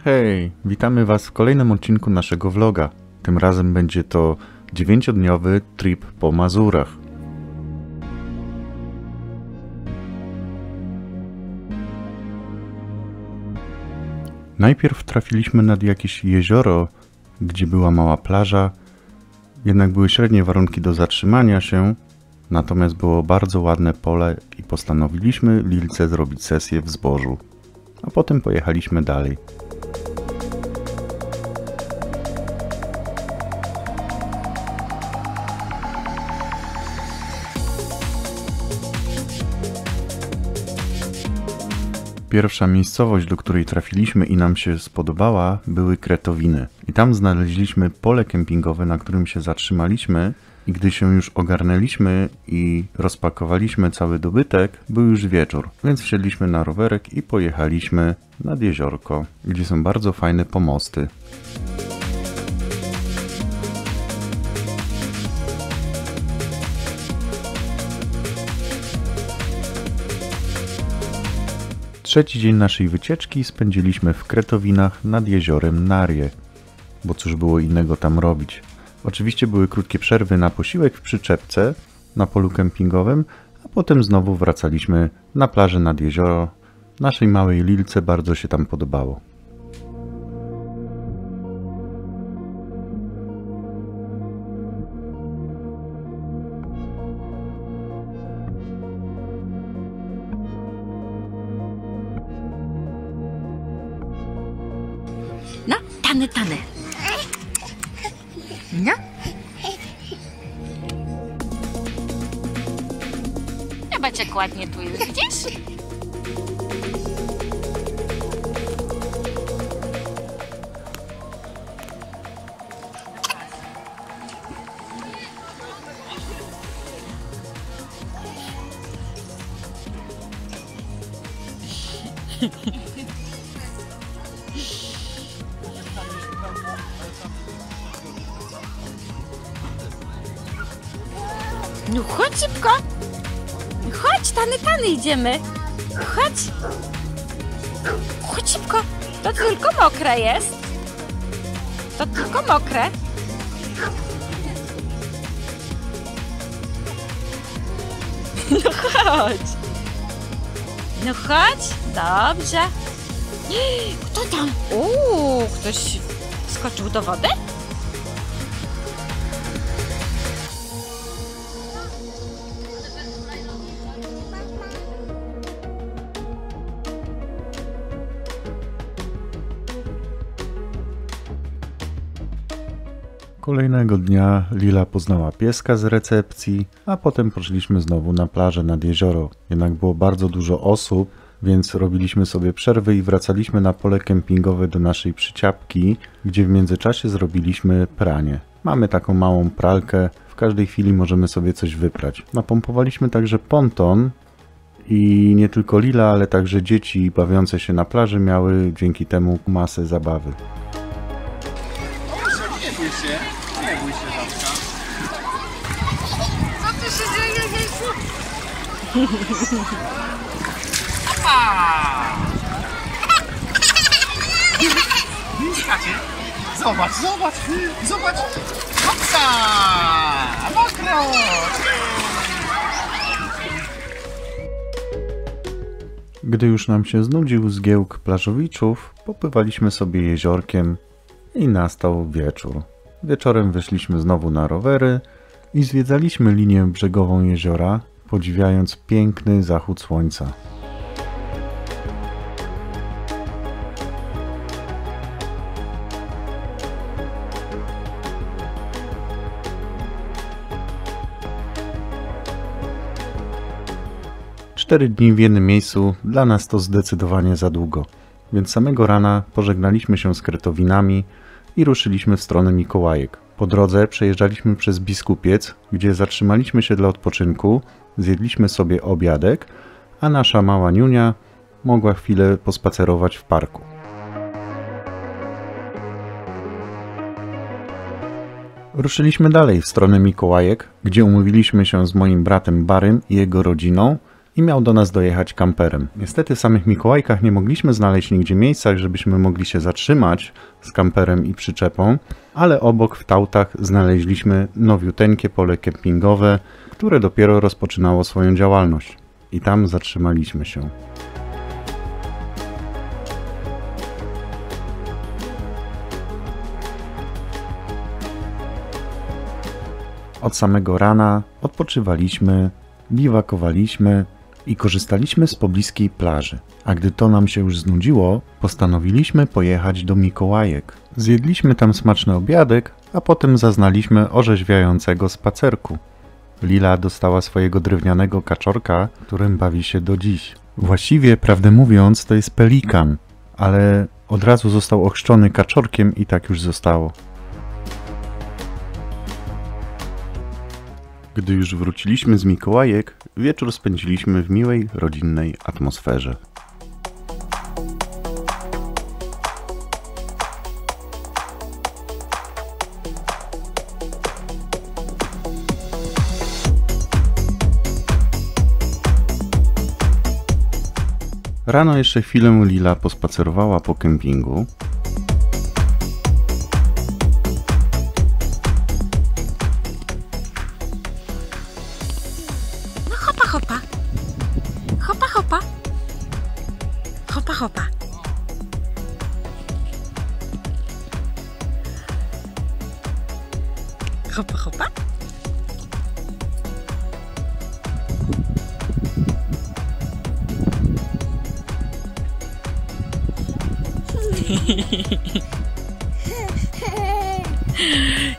Hej, witamy Was w kolejnym odcinku naszego vloga. Tym razem będzie to 9-dniowy trip po Mazurach. Najpierw trafiliśmy nad jakieś jezioro, gdzie była mała plaża, jednak były średnie warunki do zatrzymania się, natomiast było bardzo ładne pole i postanowiliśmy Lilce zrobić sesję w zbożu, a potem pojechaliśmy dalej. Pierwsza miejscowość, do której trafiliśmy i nam się spodobała, były Kretowiny. I tam znaleźliśmy pole kempingowe, na którym się zatrzymaliśmy i gdy się już ogarnęliśmy i rozpakowaliśmy cały dobytek, był już wieczór, więc wsiedliśmy na rowerek i pojechaliśmy nad jeziorko, gdzie są bardzo fajne pomosty. Trzeci dzień naszej wycieczki spędziliśmy w Kretowinach nad jeziorem Narie, bo cóż było innego tam robić. Oczywiście były krótkie przerwy na posiłek w przyczepce na polu kempingowym, a potem znowu wracaliśmy na plażę nad jezioro. Naszej małej Lilce bardzo się tam podobało. No, tany. No. Zobacz, jak ładnie tu jest, widzisz? No chodź szybko. Chodź, tany idziemy. Chodź. Chodź szybko. To tylko mokre jest. To tylko mokre. No chodź. No chodź. Dobrze. Kto tam? Ktoś skoczył do wody? Kolejnego dnia Lila poznała pieska z recepcji, a potem poszliśmy znowu na plażę nad jezioro. Jednak było bardzo dużo osób, więc robiliśmy sobie przerwy i wracaliśmy na pole kempingowe do naszej przyciapki, gdzie w międzyczasie zrobiliśmy pranie. Mamy taką małą pralkę, w każdej chwili możemy sobie coś wyprać. Napompowaliśmy także ponton i nie tylko Lila, ale także dzieci bawiące się na plaży miały dzięki temu masę zabawy. Nie bój się, babka. Co tu się dzieje, Jezu? Opa! Skacie. Zobacz. Hopsa! Mokro! Gdy już nam się znudził zgiełk plażowiczów, popływaliśmy sobie jeziorkiem i nastał wieczór. Wieczorem wyszliśmy znowu na rowery i zwiedzaliśmy linię brzegową jeziora, podziwiając piękny zachód słońca. Cztery dni w jednym miejscu dla nas to zdecydowanie za długo, więc samego rana pożegnaliśmy się z Kretowinami i ruszyliśmy w stronę Mikołajek. Po drodze przejeżdżaliśmy przez Biskupiec, gdzie zatrzymaliśmy się dla odpoczynku, zjedliśmy sobie obiadek, a nasza mała Niunia mogła chwilę pospacerować w parku. Ruszyliśmy dalej w stronę Mikołajek, gdzie umówiliśmy się z moim bratem Barym i jego rodziną i miał do nas dojechać kamperem. Niestety w samych Mikołajkach nie mogliśmy znaleźć nigdzie miejsca, żebyśmy mogli się zatrzymać z kamperem i przyczepą, ale obok w Tautach znaleźliśmy nowiuteńkie pole kempingowe, które dopiero rozpoczynało swoją działalność. I tam zatrzymaliśmy się. Od samego rana odpoczywaliśmy, biwakowaliśmy i korzystaliśmy z pobliskiej plaży. A gdy to nam się już znudziło, postanowiliśmy pojechać do Mikołajek. Zjedliśmy tam smaczny obiadek, a potem zaznaliśmy orzeźwiającego spacerku. Lila dostała swojego drewnianego kaczorka, którym bawi się do dziś. Właściwie, prawdę mówiąc, to jest pelikan, ale od razu został ochrzczony kaczorkiem i tak już zostało. Gdy już wróciliśmy z Mikołajek, wieczór spędziliśmy w miłej, rodzinnej atmosferze. Rano jeszcze chwilę Lila pospacerowała po kempingu. Hopa, hopa. Hopa, hopa. Hopa, hopa. Hopa, hopa.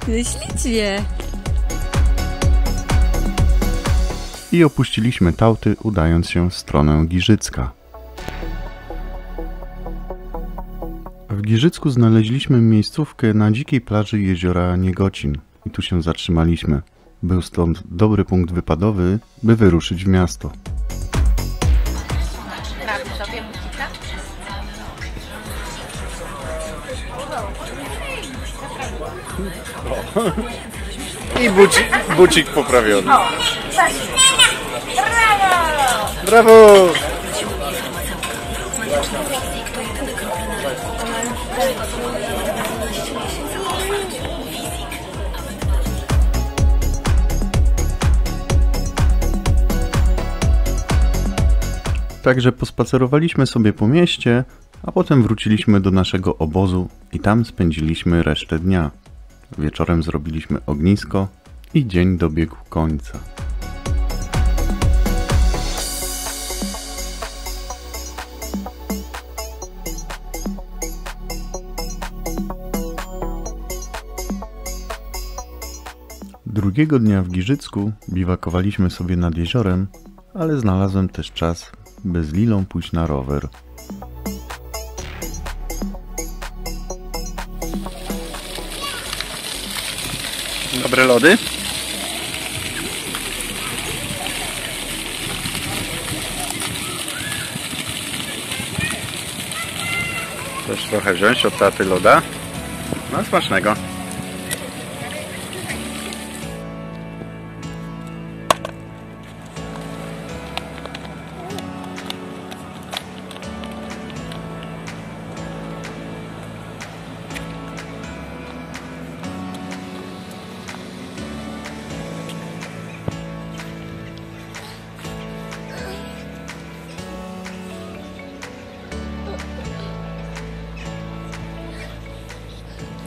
No ślicznie. I opuściliśmy Tauty, udając się w stronę Giżycka. W Giżycku znaleźliśmy miejscówkę na dzikiej plaży jeziora Niegocin i tu się zatrzymaliśmy. Był stąd dobry punkt wypadowy, by wyruszyć w miasto. I bucik poprawiony. Brawo! Także pospacerowaliśmy sobie po mieście, a potem wróciliśmy do naszego obozu i tam spędziliśmy resztę dnia. Wieczorem zrobiliśmy ognisko i dzień dobiegł końca. Drugiego dnia w Giżycku biwakowaliśmy sobie nad jeziorem, ale znalazłem też czas, by z Lilą pójść na rower. Dobre lody? Też trochę wziąć od taty loda. No smacznego.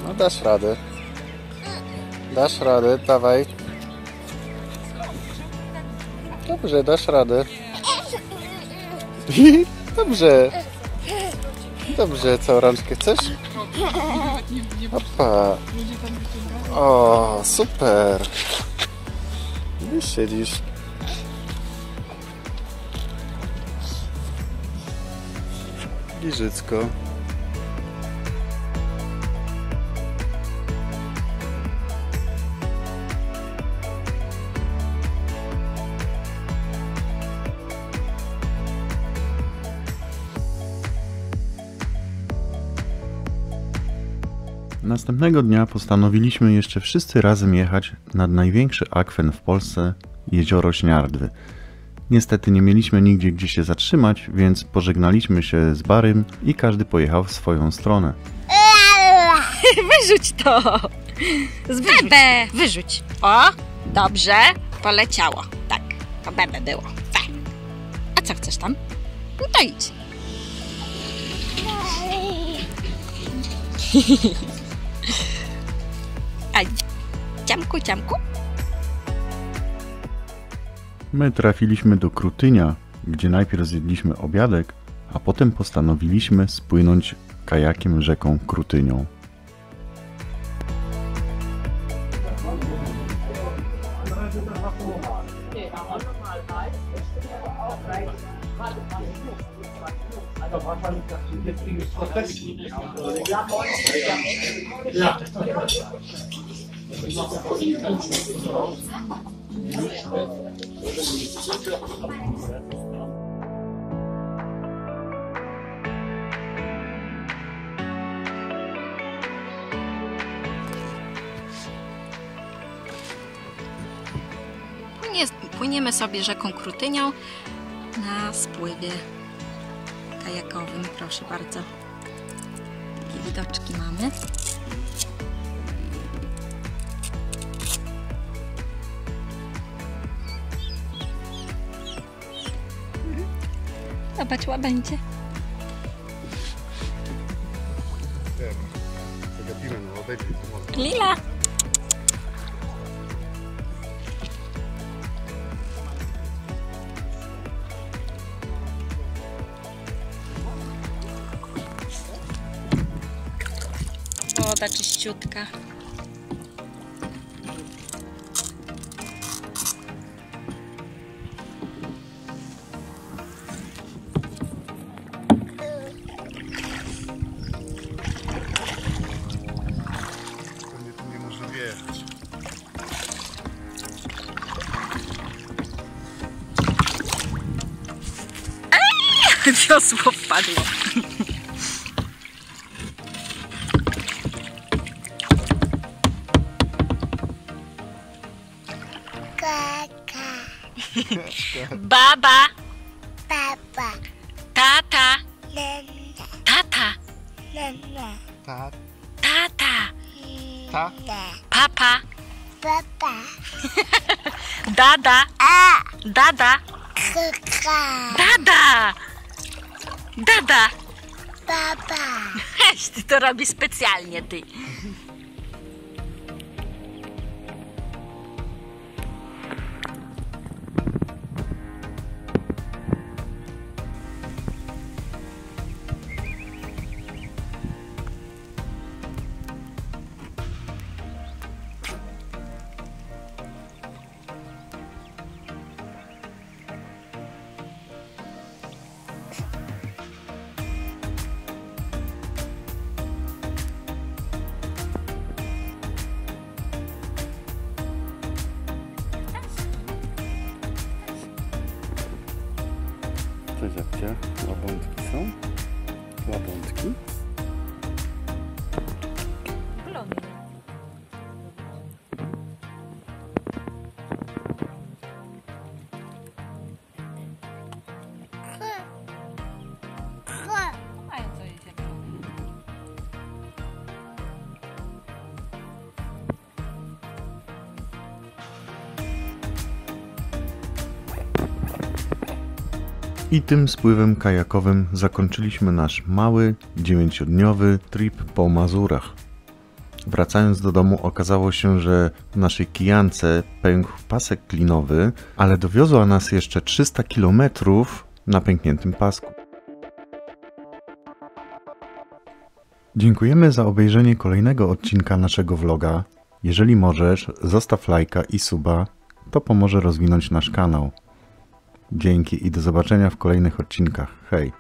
No dasz radę. Dasz radę, dawaj. Dobrze, dasz radę. Dobrze. Dobrze, co, rączkę chcesz? Opa. O, super. Gdzie siedzisz? Giżycko. Następnego dnia postanowiliśmy jeszcze wszyscy razem jechać nad największy akwen w Polsce, jezioro Śniardwy. Niestety nie mieliśmy nigdzie gdzie się zatrzymać, więc pożegnaliśmy się z Barym i każdy pojechał w swoją stronę. Wyrzuć to! Z bebę! Wyrzuć. O, dobrze. Poleciało. Tak, to bebę było. Tak. A co chcesz tam? No to idź. A ciamku, ciamku? My trafiliśmy do Krutynia, gdzie najpierw zjedliśmy obiadek, a potem postanowiliśmy spłynąć kajakiem rzeką Krutynią. Płyniemy sobie rzeką Krutynią na spływie kajakowym. Proszę bardzo. Jakie widoczki mamy. Zobacz, łabędzie. Lila! Woda czyściutka. Nie można wjechać. Wiosło wpadło. Baba. Papa. Tata. Nana. Tata. Nana. Ta, Tata. ta. Papa. Papa. Dada. A. Dada. Kaka. Dada. Dada. Papa. Weź, ty to robi specjalnie, ty. Cześć, Abcia. Łabądki są? Łabądki? I tym spływem kajakowym zakończyliśmy nasz mały, 9-dniowy trip po Mazurach. Wracając do domu okazało się, że w naszej kijance pękł pasek klinowy, ale dowiozła nas jeszcze 300 km na pękniętym pasku. Dziękujemy za obejrzenie kolejnego odcinka naszego vloga. Jeżeli możesz, zostaw lajka i suba, to pomoże rozwinąć nasz kanał. Dzięki i do zobaczenia w kolejnych odcinkach. Hej!